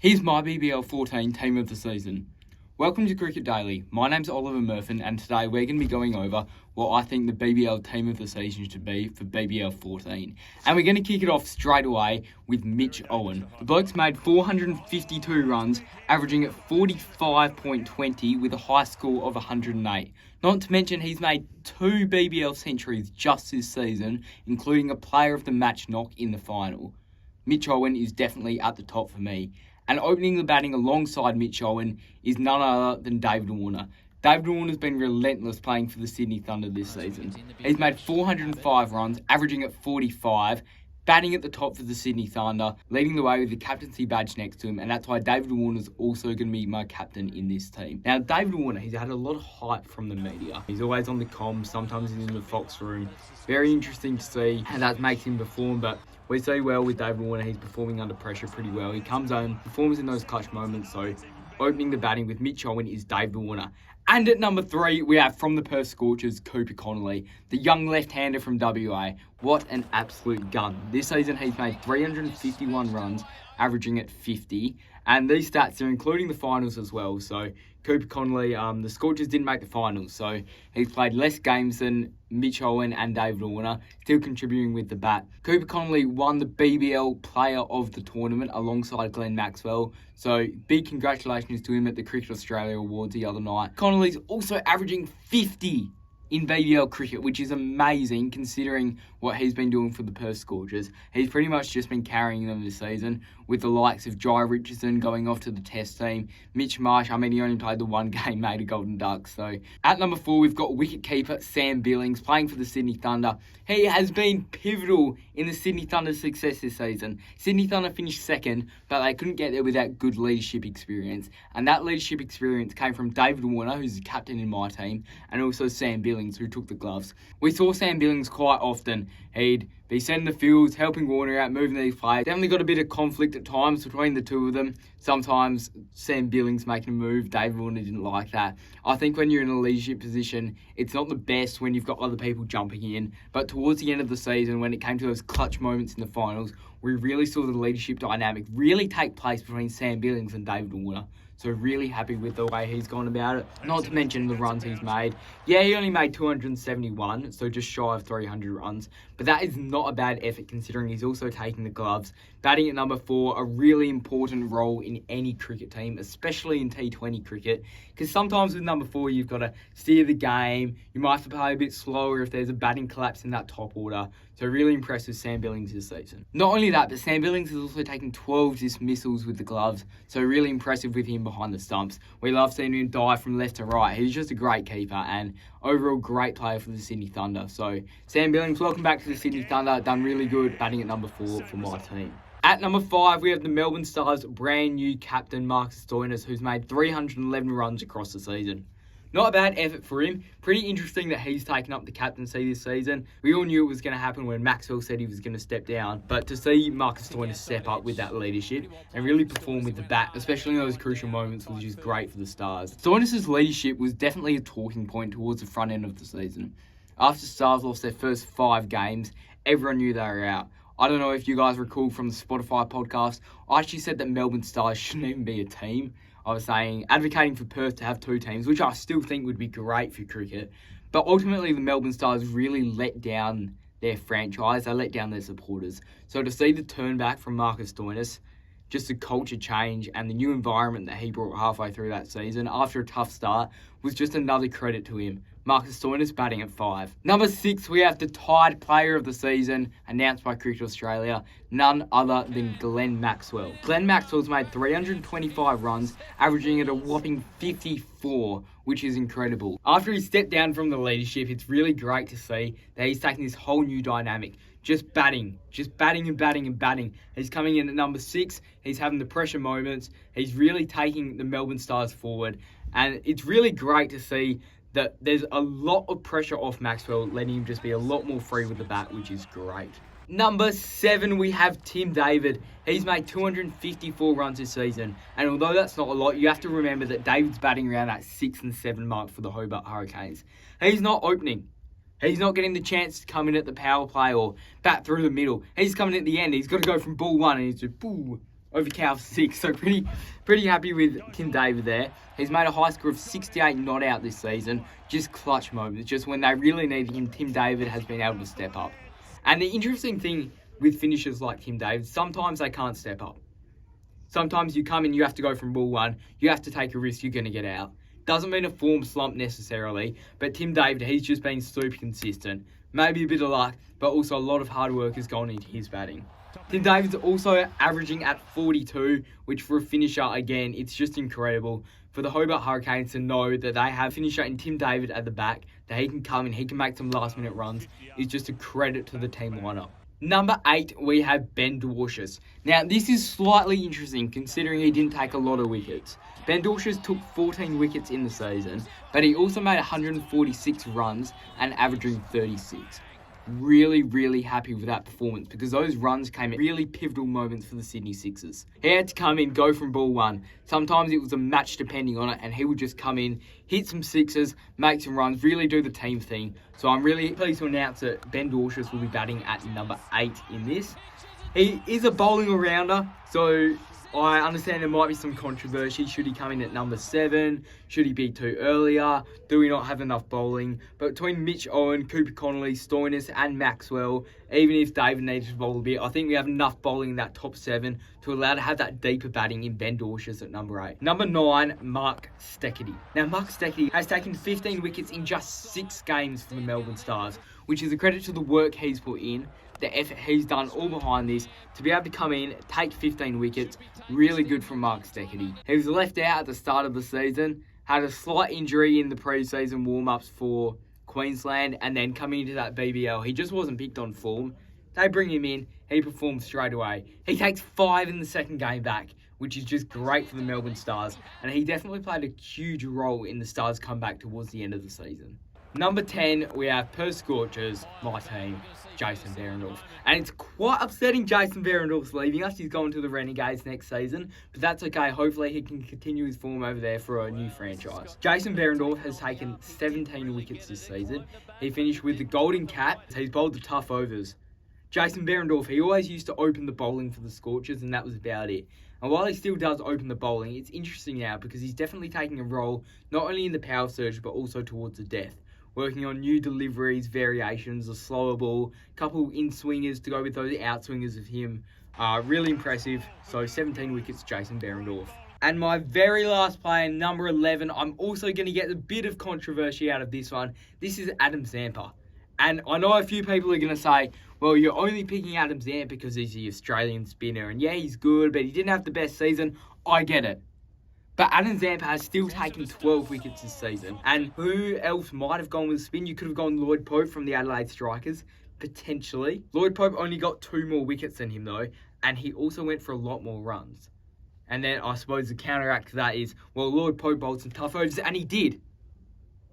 Here's my BBL 14 team of the season. Welcome to Cricket Daily. My name's Oliver Murphin, and today we're going to be going over what I think the BBL team of the season should be for BBL 14. And we're going to kick it off straight away with Mitch Owen. The bloke's made 452 runs, averaging at 45.20 with a high score of 108. Not to mention he's made 2 BBL centuries just this season, including a player of the match knock in the final. Mitch Owen is definitely at the top for me. And opening the batting alongside Mitch Owen is none other than David Warner. David Warner's been relentless playing for the Sydney Thunder this season. He's made 405 runs, averaging at 45, batting at the top for the Sydney Thunder, leading the way with the captaincy badge next to him, and that's why David Warner's also going to be my captain in this team. Now, David Warner, he's had a lot of hype from the media. He's always on the comms, sometimes he's in the Fox room. Very interesting to see how that makes him perform, but we see well with David Warner, he's performing under pressure pretty well. He comes on, performs in those clutch moments, so opening the batting with Mitch Owen is David Warner. And at number 3, we have from the Perth Scorchers, Cooper Connolly, the young left-hander from WA. What an absolute gun. This season he's made 351 runs, averaging at 50. And these stats are including the finals as well. So Cooper Connolly, the Scorchers didn't make the finals. So he's played less games than Mitch Owen and David Warner, still contributing with the bat. Cooper Connolly won the BBL Player of the Tournament alongside Glenn Maxwell. So big congratulations to him at the Cricket Australia Awards the other night. Connolly's also averaging 50 in BBL cricket, which is amazing considering what he's been doing for the Perth Scorchers. He's pretty much just been carrying them this season with the likes of Jai Richardson going off to the Test team. Mitch Marsh, he only played the one game, made a Golden Ducks. So at number 4, we've got wicketkeeper Sam Billings playing for the Sydney Thunder. He has been pivotal in the Sydney Thunder's success this season. Sydney Thunder finished second, but they couldn't get there without good leadership experience. And that leadership experience came from David Warner, who's the captain in my team, and also Sam Billings, who took the gloves. We saw Sam Billings quite often. He'd be setting the fields, helping Warner out, moving these players. Definitely got a bit of conflict at times between the two of them. Sometimes Sam Billings making a move, David Warner didn't like that. I think when you're in a leadership position, it's not the best when you've got other people jumping in. But towards the end of the season, when it came to those clutch moments in the finals, we really saw the leadership dynamic really take place between Sam Billings and David Warner. So really happy with the way he's gone about it. Not to mention the runs he's made. Yeah, he only made 271, so just shy of 300 runs. But that is not a bad effort considering he's also taking the gloves. Batting at number 4, a really important role in any cricket team, especially in T20 cricket. Because sometimes with number 4, you've got to steer the game. You might have to play a bit slower if there's a batting collapse in that top order. So really impressed with Sam Billings this season. Not only that, but Sam Billings has also taken 12 dismissals with the gloves. So really impressive with him behind the stumps. We love seeing him dive from left to right. He's just a great keeper and overall great player for the Sydney Thunder. So Sam Billings, welcome back to the Sydney Thunder. Done really good batting at number 4 for my team. At number 5, we have the Melbourne Stars' brand new captain, Marcus Stoinis, who's made 311 runs across the season. Not a bad effort for him. Pretty interesting that he's taken up the captaincy this season. We all knew it was going to happen when Maxwell said he was going to step down. But to see Marcus Stoinis step up with that leadership and really perform with the bat, especially in those crucial moments, which is great for the Stars. Stoinis' leadership was definitely a talking point towards the front end of the season. After Stars lost their first 5 games, everyone knew they were out. I don't know if you guys recall from the Spotify podcast, I actually said that Melbourne Stars shouldn't even be a team. I was advocating for Perth to have 2 teams, which I still think would be great for cricket. But ultimately, the Melbourne Stars really let down their franchise. They let down their supporters. So to see the turn back from Marcus Stoinis, just the culture change and the new environment that he brought halfway through that season after a tough start was just another credit to him. Marcus Stoinis batting at 5. Number 6, we have the tied player of the season announced by Cricket Australia, none other than Glenn Maxwell. Glenn Maxwell's made 325 runs, averaging at a whopping 54, which is incredible. After he stepped down from the leadership, it's really great to see that he's taking this whole new dynamic. Just batting and batting and batting. He's coming in at number 6. He's having the pressure moments. He's really taking the Melbourne Stars forward. And it's really great to see that there's a lot of pressure off Maxwell, letting him just be a lot more free with the bat, which is great. Number 7, we have Tim David. He's made 254 runs this season. And although that's not a lot, you have to remember that David's batting around that 6 and 7 mark for the Hobart Hurricanes. He's not opening. He's not getting the chance to come in at the power play or bat through the middle. He's coming at the end. He's got to go from ball 1 and he's just, boo, over Cal 6. So pretty happy with Tim David there. He's made a high score of 68 not out this season. Just clutch moments. Just when they really needed him, Tim David has been able to step up. And the interesting thing with finishers like Tim David, sometimes they can't step up. Sometimes you come in, you have to go from ball one, you have to take a risk, you're going to get out. Doesn't mean a form slump necessarily, but Tim David, he's just been super consistent. Maybe a bit of luck, but also a lot of hard work has gone into his batting. Tim David's also averaging at 42, which for a finisher, again, it's just incredible. For the Hobart Hurricanes to know that they have a finisher in Tim David at the back, that he can come in, he can make some last-minute runs, is just a credit to the team lineup. Number 8, we have Ben Dwarshuis. Now, this is slightly interesting considering he didn't take a lot of wickets. Ben Dwarshuis took 14 wickets in the season, but he also made 146 runs and averaging 36. Really happy with that performance because those runs came at really pivotal moments for the Sydney Sixers. He had to come in, go from ball one. Sometimes it was a match depending on it, and he would just come in, hit some sixes, make some runs, really do the team thing. So I'm really pleased to announce that Ben Dwarshuis will be batting at number 8 in this. He is a bowling all-rounder, so I understand there might be some controversy. Should he come in at number 7? Should he be too earlier? Do we not have enough bowling? But between Mitch Owen, Cooper Connolly, Stoinis and Maxwell, even if David needed to bowl a bit, I think we have enough bowling in that top 7 to allow to have that deeper batting in Ben Dwarshuis at number 8. Number 9, Mark Steketee. Now, Mark Steketee has taken 15 wickets in just 6 games for the Melbourne Stars, which is a credit to the work he's put in, the effort he's done all behind this, to be able to come in, take 15 wickets, really good from Mark Steketee. He was left out at the start of the season, had a slight injury in the pre-season warm-ups for Queensland, and then coming into that BBL, he just wasn't picked on form. They bring him in, he performs straight away. He takes 5 in the second game back, which is just great for the Melbourne Stars, and he definitely played a huge role in the Stars' comeback towards the end of the season. Number 10, we have Per Scorchers, my team, Jason Behrendorff. And it's quite upsetting Jason Behrendorff's leaving us. He's going to the Renegades next season, but that's okay. Hopefully he can continue his form over there for a new franchise. Jason Behrendorff has taken 17 wickets this season. He finished with the Golden Cap. He's bowled the tough overs. Jason Behrendorff, he always used to open the bowling for the Scorchers, and that was about it. And while he still does open the bowling, it's interesting now because he's definitely taking a role not only in the power surge but also towards the death. Working on new deliveries, variations, a slower ball, couple in-swingers to go with those out-swingers of him. Really impressive. So 17 wickets, Jason Behrendorff. And my very last player, number 11, I'm also going to get a bit of controversy out of this one. This is Adam Zampa. And I know a few people are going to say, well, you're only picking Adam Zampa because he's the Australian spinner. And yeah, he's good, but he didn't have the best season. I get it. But Adam Zampa has still taken 12 wickets this season. And who else might have gone with spin? You could have gone Lloyd Pope from the Adelaide Strikers, potentially. Lloyd Pope only got 2 more wickets than him, though, and he also went for a lot more runs. And then I suppose the counteract to that is, well, Lloyd Pope bowled some tough overs, and he did.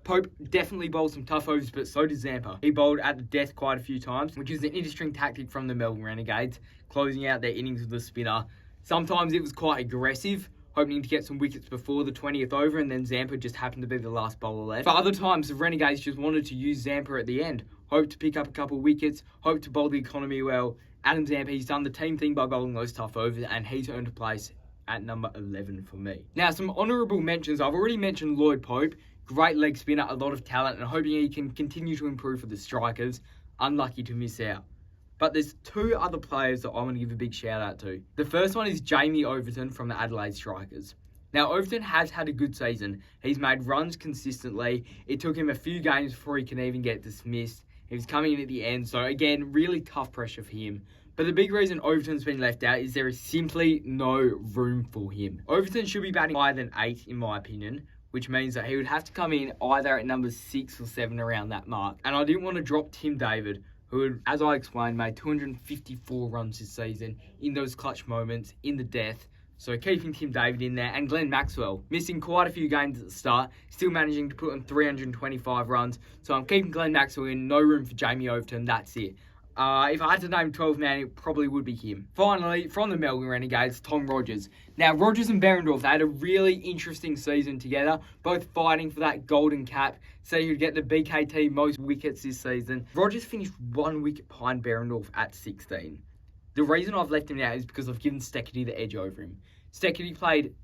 Pope definitely bowled some tough overs, but so did Zampa. He bowled at the death quite a few times, which is an interesting tactic from the Melbourne Renegades, closing out their innings with a spinner. Sometimes it was quite aggressive, hoping to get some wickets before the 20th over, and then Zampa just happened to be the last bowler left. For other times, the Renegades just wanted to use Zampa at the end. Hoped to pick up a couple of wickets, hoped to bowl the economy well. Adam Zampa, he's done the team thing by bowling those tough overs, and he's earned a place at number 11 for me. Now, some honourable mentions. I've already mentioned Lloyd Pope. Great leg spinner, a lot of talent, and hoping he can continue to improve for the Strikers. Unlucky to miss out. But there's 2 other players that I want to give a big shout out to. The first one is Jamie Overton from the Adelaide Strikers. Now, Overton has had a good season. He's made runs consistently. It took him a few games before he can even get dismissed. He was coming in at the end, so again, really tough pressure for him. But the big reason Overton's been left out is there is simply no room for him. Overton should be batting higher than 8, in my opinion, which means that he would have to come in either at number 6 or 7 around that mark. And I didn't want to drop Tim David, who, as I explained, made 254 runs this season in those clutch moments, in the death. So keeping Tim David in there, and Glenn Maxwell, missing quite a few games at the start, still managing to put on 325 runs. So I'm keeping Glenn Maxwell in, no room for Jamie Overton, that's it. If I had to name 12 man, it probably would be him. Finally, from the Melbourne Renegades, Tom Rogers. Now, Rogers and Behrendorff, they had a really interesting season together, both fighting for that golden cap, so you'd get the BKT most wickets this season. Rogers finished 1 wicket behind Behrendorff at 16. The reason I've left him out is because I've given Steckity the edge over him. Steckity played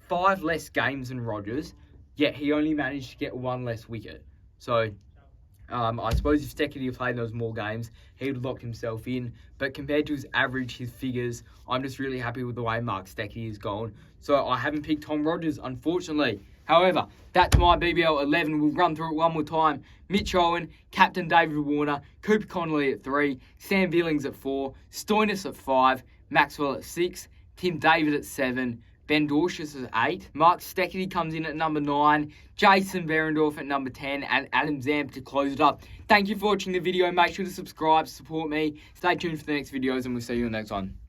5 less games than Rogers, yet he only managed to get 1 less wicket. So, I suppose if Steckity had played those more games, he would have locked himself in. But compared to his average, his figures, I'm just really happy with the way Mark Steckity has gone. So I haven't picked Tom Rogers, unfortunately. However, that's my BBL 11. We'll run through it one more time. Mitch Owen, Captain David Warner, Cooper Connolly at 3, Sam Billings at 4, Stoinis at 5, Maxwell at 6, Tim David at 7, Ben Dorshus at 8, Mark Steckity comes in at number 9, Jason Berendorf at number 10, and Adam Zamp to close it up. Thank you for watching the video. Make sure to subscribe, support me. Stay tuned for the next videos, and we'll see you in the next one.